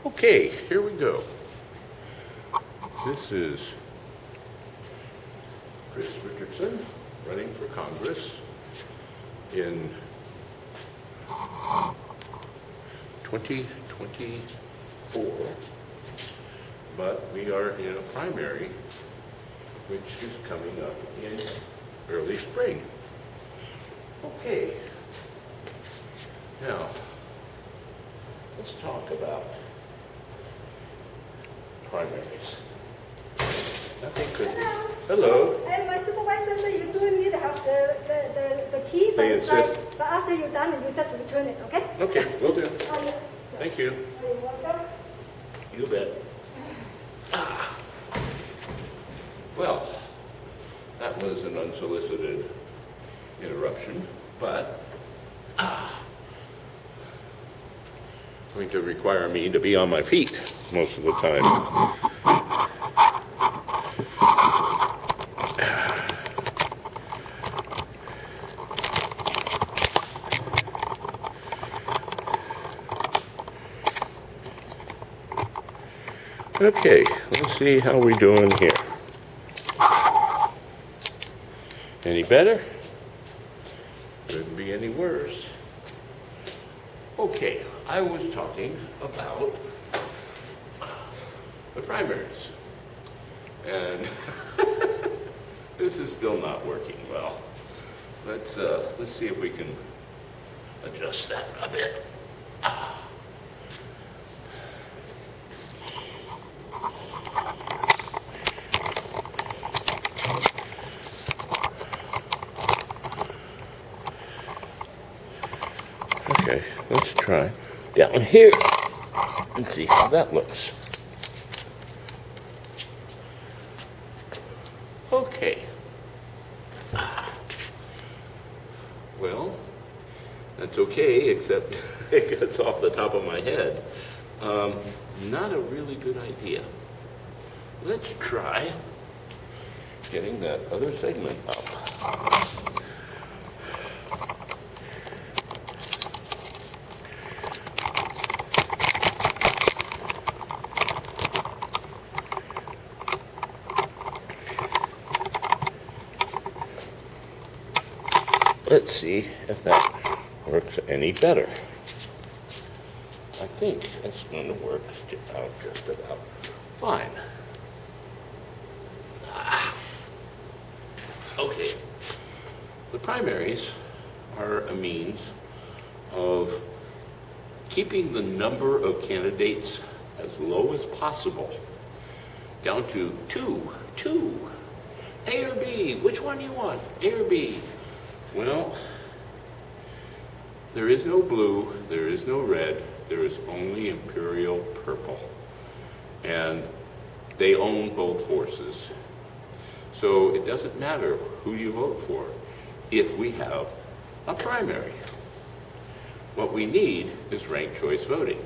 Okay, here we go. This is Chris Richardson running for Congress in 2024, but we are in a primary which is coming up in early spring. Okay, now let's talk about primaries. Nothing could be. Hello. And my supervisor said you do need to have the key, but, They insist. but after you're done, you just return it, okay? Okay, will do. Oh, yeah. Thank you. You're welcome. You bet. Well, that was an unsolicited interruption, but going to require me to be on my feet most of the time. Okay, let's see how we're doing here. Any better? Couldn't be any worse. Okay, I was talking about the primaries. And this is still not working well. Let's see if we can adjust that a bit. Okay, let's try down here and see how that looks. Okay. Well, that's okay, except it gets off the top of my head. Not a really good idea. Let's try getting that other segment up. Let's see if that works any better. I think it's going to work just about fine. Okay. The primaries are a means of keeping the number of candidates as low as possible, down to two. A or B, which one do you want? A or B? Well, there is no blue, there is no red, there is only imperial purple. And they own both horses. So it doesn't matter who you vote for if we have a primary. What we need is ranked choice voting.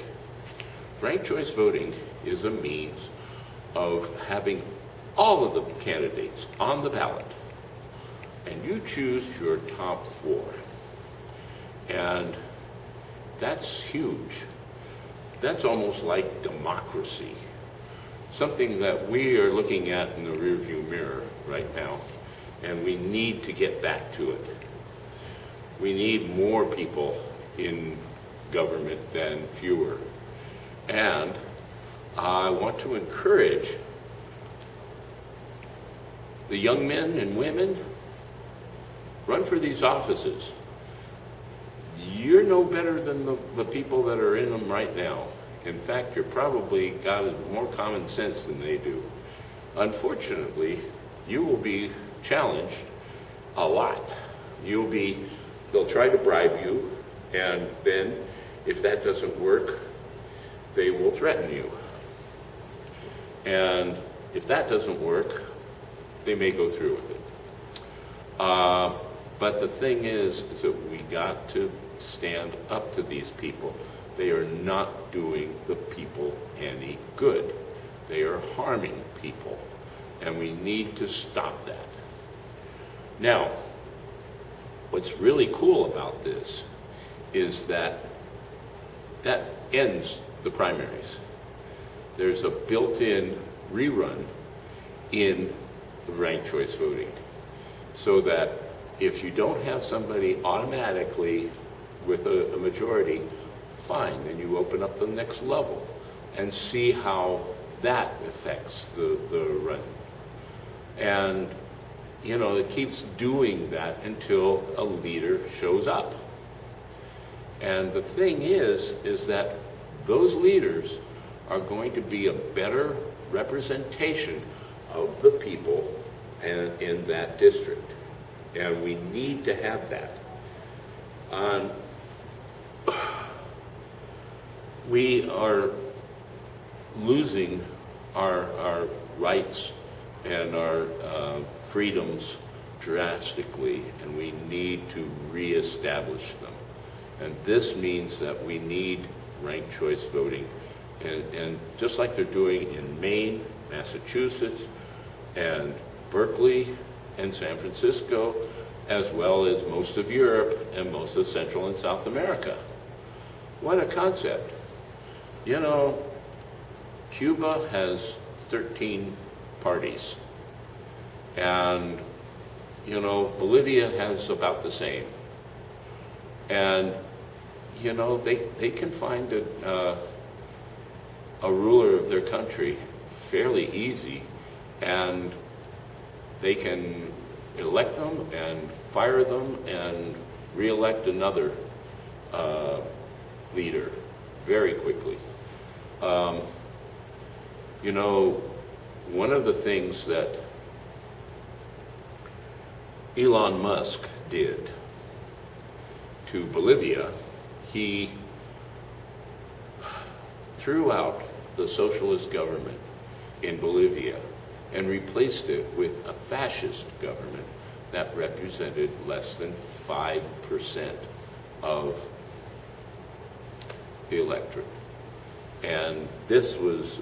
Ranked choice voting is a means of having all of the candidates on the ballot. And you choose your top four. And that's huge. That's almost like democracy. Something that we are looking at in the rearview mirror right now. And we need to get back to it. We need more people in government than fewer. And I want to encourage the young men and women, run for these offices. You're no better than the people that are in them right now. In fact, you're probably got more common sense than they do. Unfortunately, you will be challenged a lot. They'll try to bribe you, and then if that doesn't work, they will threaten you. And if that doesn't work, they may go through with it. But the thing is that we got to stand up to these people. They are not doing the people any good. They are harming people, and we need to stop that. Now, what's really cool about this is that ends the primaries. there's a built-in rerun in the ranked choice voting, so that if you don't have somebody automatically with a majority, fine, then you open up the next level and see how that affects the run. And, you know, it keeps doing that until a leader shows up. And the thing is that those leaders are going to be a better representation of the people in that district. And we need to have that. We are losing our rights and our freedoms drastically, and we need to reestablish them. And this means that we need ranked choice voting. And just like they're doing in Maine, Massachusetts, and Berkeley, and San Francisco, as well as most of Europe and most of Central and South America. What a concept. You know, Cuba has 13 parties. And, you know, Bolivia has about the same. And, you know, they can find a ruler of their country fairly easy, and they can elect them and fire them and re-elect another leader very quickly. You know, one of the things that Elon Musk did to Bolivia, he threw out the socialist government in Bolivia and replaced it with a fascist government that represented less than 5% of the electorate. And this was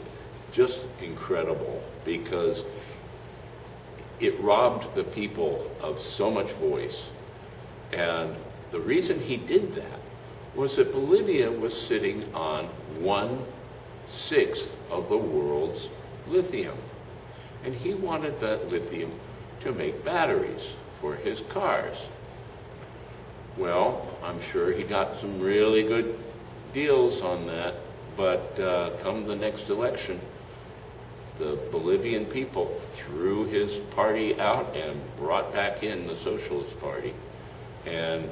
just incredible because it robbed the people of so much voice. And the reason he did that was that Bolivia was sitting on 1/6 of the world's lithium. And he wanted that lithium to make batteries for his cars. Well, I'm sure he got some really good deals on that, but come the next election, the Bolivian people threw his party out and brought back in the Socialist Party. And,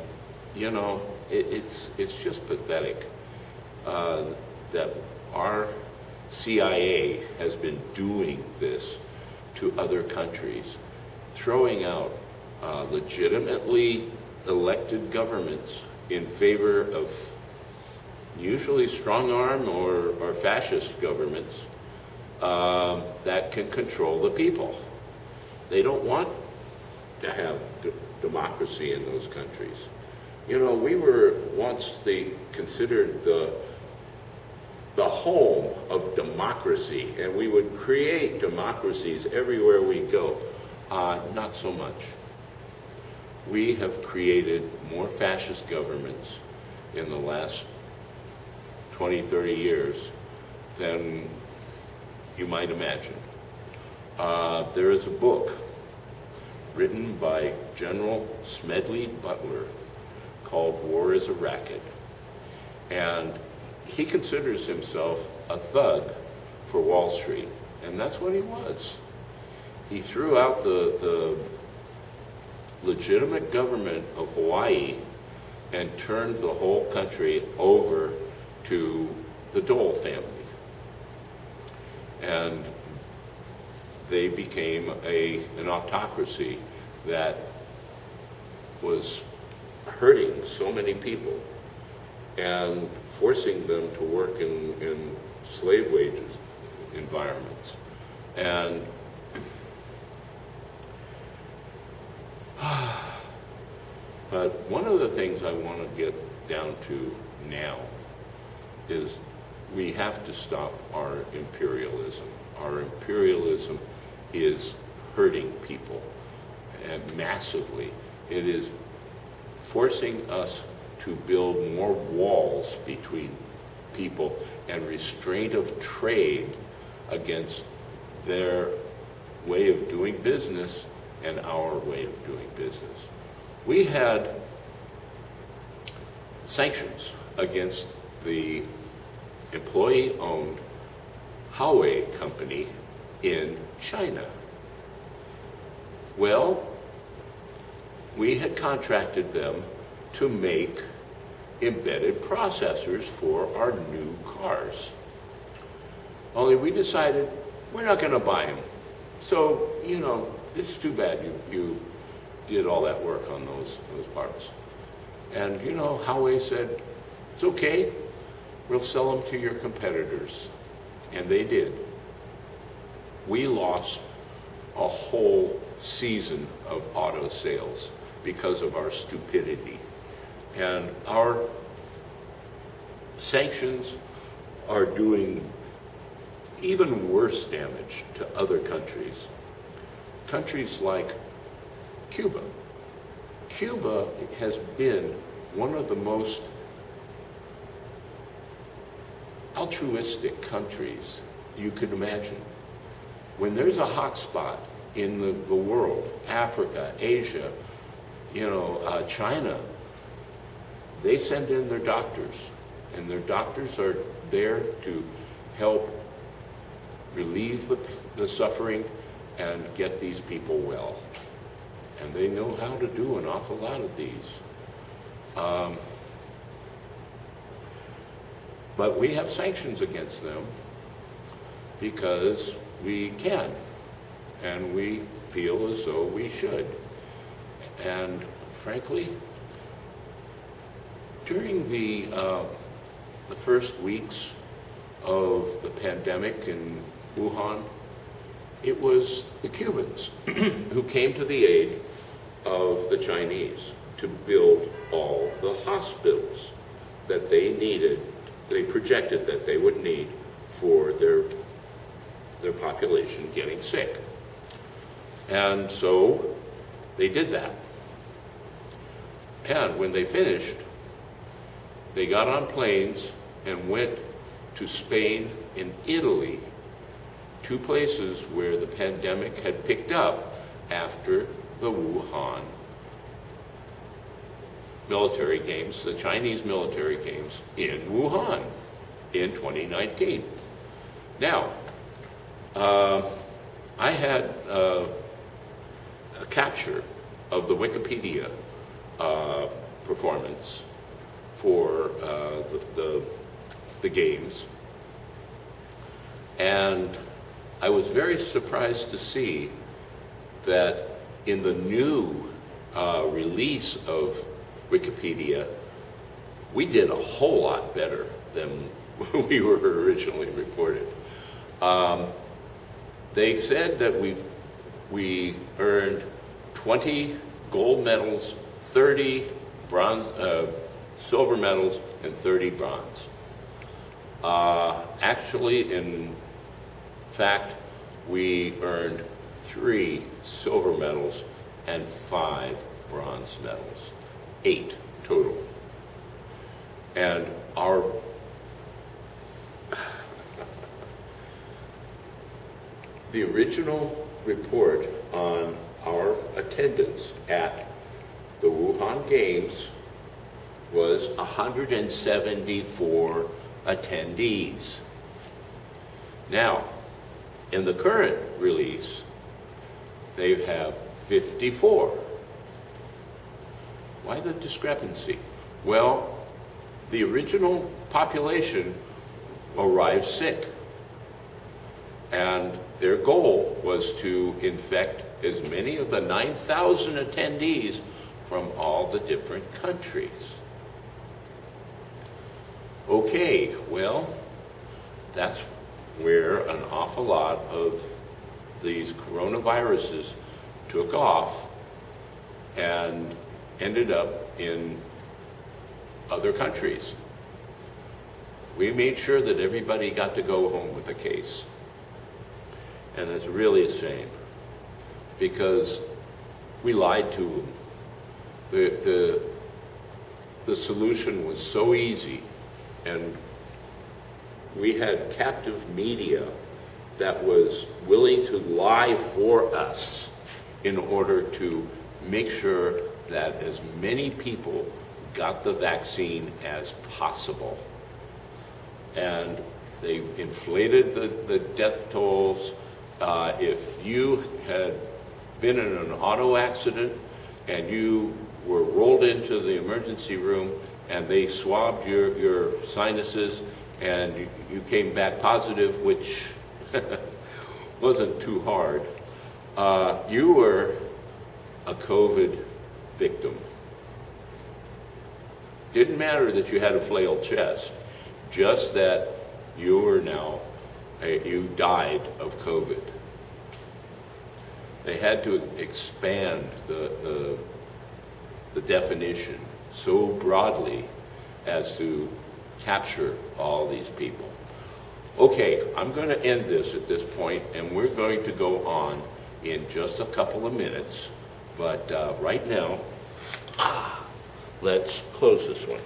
you know, it's just pathetic that our CIA has been doing this to other countries, throwing out legitimately elected governments in favor of usually strong-arm or fascist governments that can control the people. They don't want to have democracy in those countries. You know, we were once considered the home of democracy, and we would create democracies everywhere we go. Not so much. We have created more fascist governments in the last 20, 30 years than you might imagine. There is a book written by General Smedley Butler called War is a Racket. And he considers himself a thug for Wall Street, and that's what he was. He threw out the legitimate government of Hawaii and turned the whole country over to the Dole family. And they became an autocracy that was hurting so many people and forcing them to work in slave wages environments. And but one of the things I want to get down to now is we have to stop our imperialism. Our imperialism is hurting people, and massively. It is forcing us to build more walls between people and restraint of trade against their way of doing business and our way of doing business. We had sanctions against the employee-owned Huawei company in China. Well, we had contracted them to make embedded processors for our new cars. Only we decided we're not going to buy them. So, you know, it's too bad you did all that work on those parts. And, you know, Huawei said, it's okay, we'll sell them to your competitors. And they did. We lost a whole season of auto sales because of our stupidity. And our sanctions are doing even worse damage to other countries. Countries like Cuba. Cuba has been one of the most altruistic countries you could imagine. When there's a hot spot in the world, Africa, Asia, you know, China, they send in their doctors, and their doctors are there to help relieve the suffering and get these people well. And they know how to do an awful lot of these. But we have sanctions against them because we can, and we feel as though we should. And frankly, during the first weeks of the pandemic in Wuhan, it was the Cubans who came to the aid of the Chinese to build all the hospitals that they needed, they projected that they would need for their population getting sick. And so they did that. And when they finished, they got on planes and went to Spain and Italy, two places where the pandemic had picked up after the Wuhan military games, the Chinese military games in Wuhan in 2019. Now, I had a capture of the Wikipedia performance for the games, and I was very surprised to see that in the new release of Wikipedia, we did a whole lot better than we were originally reported. They said that we earned 20 gold medals, 30 silver medals, and 30 bronze. Actually, in fact, we earned 3 silver medals and 5 bronze medals, 8 total. And the original report on our attendance at the Wuhan Games was 174 attendees. Now, in the current release, they have 54. Why the discrepancy? Well, the original population arrived sick, and their goal was to infect as many of the 9,000 attendees from all the different countries. Okay, well, that's where an awful lot of these coronaviruses took off and ended up in other countries. We made sure that everybody got to go home with a case. And it's really a shame, because we lied to them. The solution was so easy, and we had captive media that was willing to lie for us in order to make sure that as many people got the vaccine as possible. And they inflated the death tolls. If you had been in an auto accident and you were rolled into the emergency room and they swabbed your sinuses and you came back positive, which wasn't too hard, you were a COVID victim. Didn't matter that you had a flailed chest, just that you were now, you died of COVID. They had to expand the definition so broadly as to capture all these people. Okay, I'm going to end this at this point, and we're going to go on in just a couple of minutes. But right now, let's close this one.